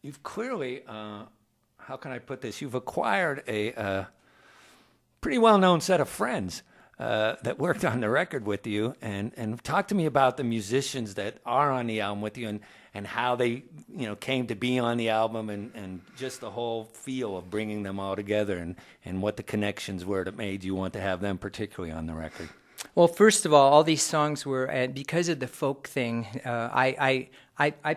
you've clearly, how can I put this? You've acquired a pretty well-known set of friends that worked on the record with you, and talk to me about the musicians that are on the album with you, and how they, came to be on the album, and just the whole feel of bringing them all together, and what the connections were that made you want to have them particularly on the record. Well, first of all these songs were, because of the folk thing, I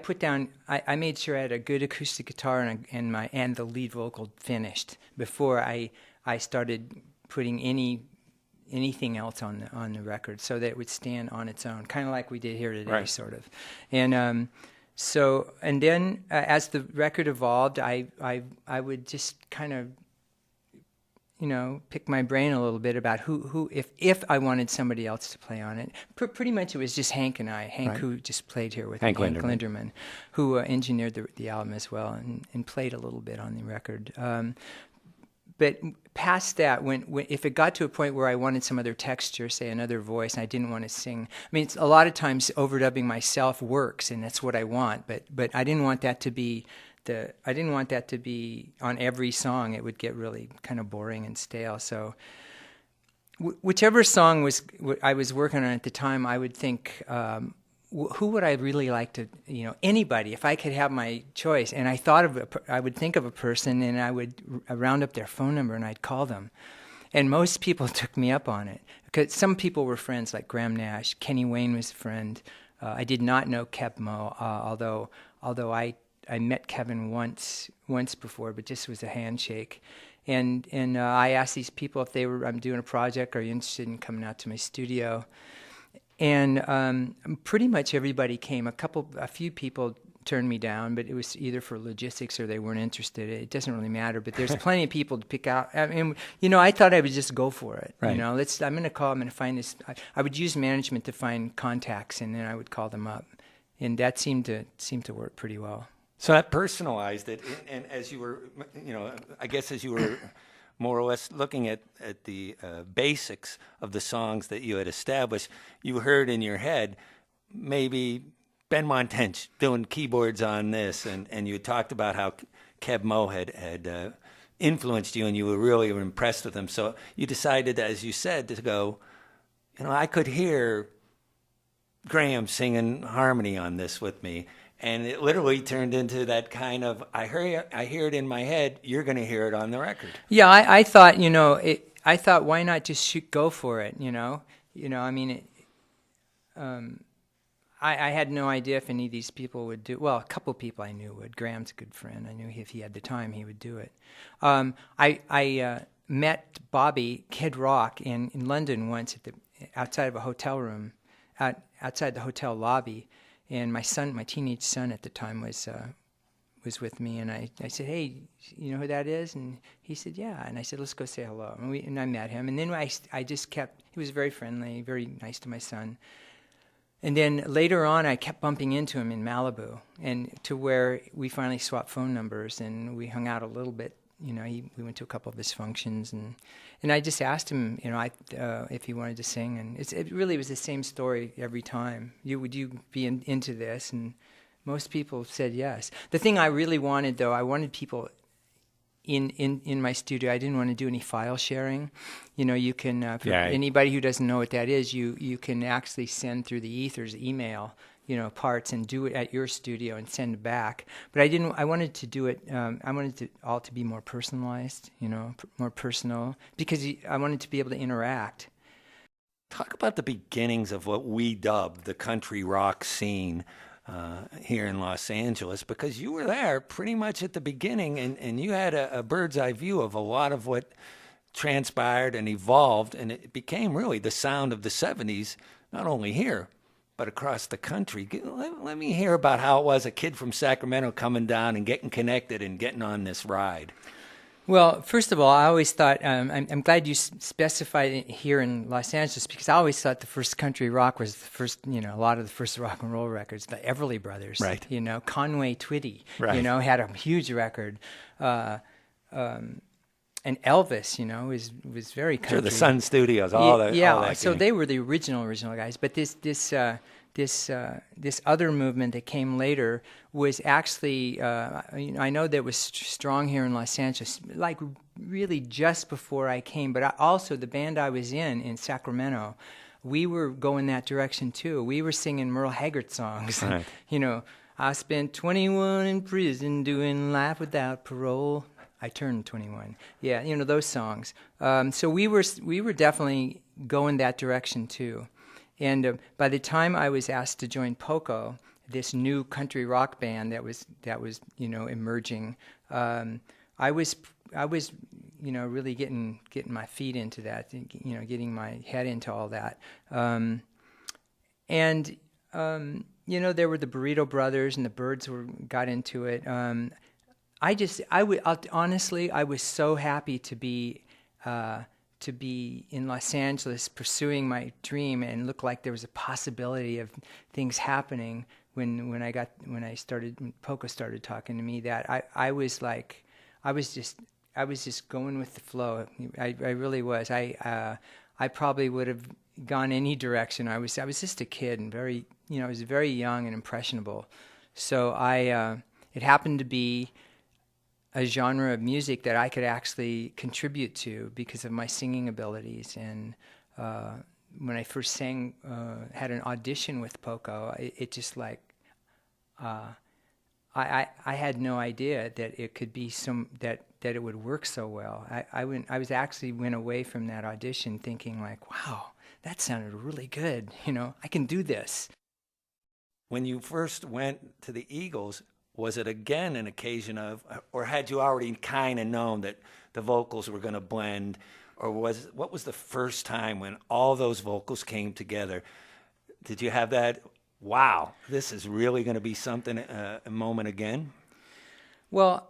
put down, I made sure I had a good acoustic guitar and the lead vocal finished before I started putting anything else on the record, so that it would stand on its own, kind of like we did here today, right. Sort of. And then as the record evolved, I would just kind of, pick my brain a little bit about who if I wanted somebody else to play on it. Pretty much it was just Hank and I. Hank, right. Who just played here with Hank Linderman, who engineered the album as well, and played a little bit on the record. But past that, when if it got to a point where I wanted some other texture, say another voice, and I didn't want to sing. I mean, a lot of times overdubbing myself works, and that's what I want. But I didn't want that to be on every song. It would get really kind of boring and stale. So whichever song I was working on at the time, I would think, who would I really like to, anybody, if I could have my choice. And I would think of a person, and I would round up their phone number, and I'd call them. And most people took me up on it, because some people were friends, like Graham Nash. Kenny Wayne was a friend. I did not know Keb Mo, although I met Kevin once before, but just was a handshake. And I asked these people if I'm doing a project, are you interested in coming out to my studio? And pretty much everybody came. A few people turned me down, but it was either for logistics or they weren't interested. It doesn't really matter, but there's plenty of people to pick out. I mean, I thought I would just go for it. Right. I'm going to call, I'm going to find this. I would use management to find contacts, and then I would call them up. And that seemed to work pretty well. So that personalized it, and as you were, I guess as you were more or less looking at the basics of the songs that you had established, you heard in your head maybe Ben Montench doing keyboards on this, and you talked about how Keb Mo had influenced you, and you were really impressed with him. So you decided, as you said, to go, I could hear Graham singing harmony on this with me. And it literally turned into that kind of, I hear it in my head, you're going to hear it on the record. Yeah, I thought, I thought, why not just go for it, I mean, I had no idea if any of these people would do, well, a couple of people I knew would. Graham's a good friend. I knew if he had the time, he would do it. I met Bobby, Kid Rock, in London once outside of a hotel room, outside the hotel lobby. And my teenage son at the time was with me, and I said, "Hey, you know who that is?" And he said, "Yeah." And I said, "Let's go say hello." And I met him, and then I just kept. He was very friendly, very nice to my son. And then later on, I kept bumping into him in Malibu, and to where we finally swapped phone numbers, and we hung out a little bit. We went to a couple of his functions, and I just asked him, if he wanted to sing, and it really was the same story every time. Would you be into this? And most people said yes. The thing I really wanted, though, I wanted people in my studio. I didn't want to do any file sharing. You can, for anybody who doesn't know what that is, you can actually send through the ethers email, parts, and do it at your studio and send it back. But I wanted to do it, I wanted it all to be more personalized, more personal, because I wanted to be able to interact. Talk about the beginnings of what we dubbed the country rock scene here in Los Angeles, because you were there pretty much at the beginning, and you had a bird's eye view of a lot of what transpired and evolved, and it became really the sound of the 70s, not only here, but across the country. Let me hear about how it was, a kid from Sacramento coming down and getting connected and getting on this ride. Well, first of all, I always thought, I'm glad you specified it here in Los Angeles, because I always thought the first country rock was the first, a lot of the first rock and roll records, the Everly Brothers, right. Conway Twitty, right. Had a huge record. And Elvis, was very country. Sure, the Sun Studios, all that. So they were the original guys. But this this other movement that came later was actually, I know that was strong here in Los Angeles, like really just before I came, but also the band I was in Sacramento, we were going that direction too. We were singing Merle Haggard songs. Right. You know, I spent 21 in prison doing life without parole. I turned 21. Yeah, you know, those songs. So we were definitely going that direction too. And by the time I was asked to join Poco, this new country rock band that was emerging, I was really getting my feet into that, getting my head into all that. There were the Burrito Brothers and the Byrds got into it. Honestly, I was so happy to be in Los Angeles pursuing my dream and look like there was a possibility of things happening when Poco started talking to me, that I was just going with the flow. I really was. I probably would have gone any direction. I was just a kid and I was very young and impressionable. So it happened to be a genre of music that I could actually contribute to because of my singing abilities. And when I first sang, had an audition with Poco, it just like, I had no idea that it could be that it would work so well. I went away from that audition thinking like, wow, that sounded really good. I can do this. When you first went to the Eagles, was it again an occasion of, or had you already kind of known that the vocals were going to blend, or what was the first time when all those vocals came together? Did you have that, wow, this is really going to be something, a moment again? Well,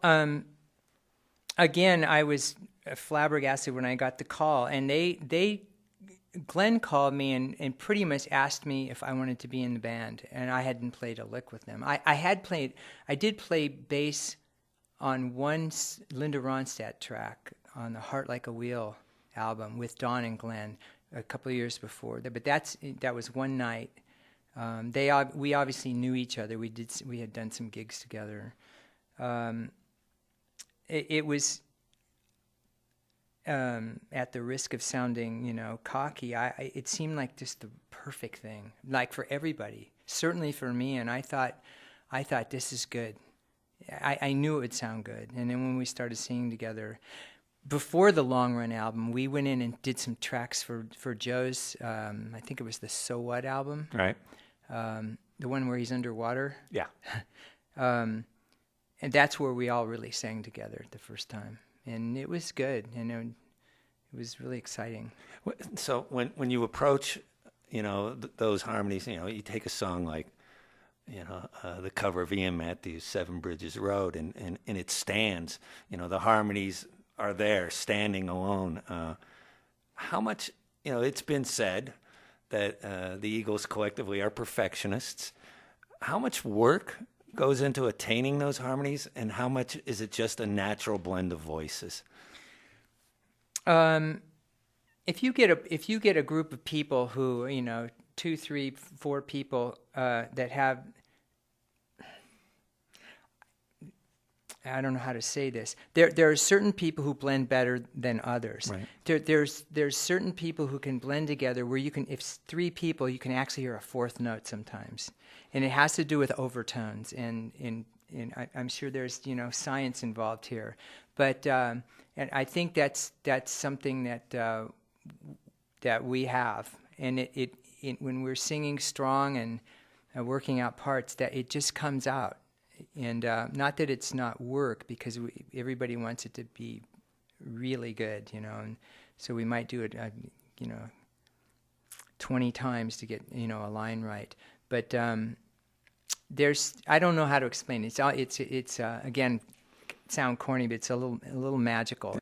again, I was flabbergasted when I got the call, and Glenn called me and pretty much asked me if I wanted to be in the band, and I hadn't played a lick with them. I did play bass on one Linda Ronstadt track on the Heart Like a Wheel album with Don and Glenn a couple of years before. But that was one night. We obviously knew each other. We had done some gigs together. It was. At the risk of sounding, cocky, it seemed like just the perfect thing, like for everybody, certainly for me. And I thought this is good. I knew it would sound good. And then when we started singing together, before the Long Run album, we went in and did some tracks for Joe's. I think it was the So What album, right? The one where he's underwater. Yeah. And that's where we all really sang together the first time. And it was good, and it was really exciting. So when you approach, those harmonies, you take a song like, the cover of Ian Matthews' Seven Bridges Road, and it stands. The harmonies are there, standing alone. How much, it's been said that the Eagles collectively are perfectionists. How much work goes into attaining those harmonies, and how much is it just a natural blend of voices? If you get a group of people who 2, 3, 4 people that have, I don't know how to say this. There are certain people who blend better than others. Right. There's certain people who can blend together where if it's 3 people, you can actually hear a 4th note sometimes, and it has to do with overtones. And I'm sure there's science involved here, but and I think that's something that we have, and it when we're singing strong and working out parts, that it just comes out. And not that it's not work, because everybody wants it to be really good, and so we might do it, 20 times to get, a line right. But I don't know how to explain it. It's again, sound corny, but it's a little magical.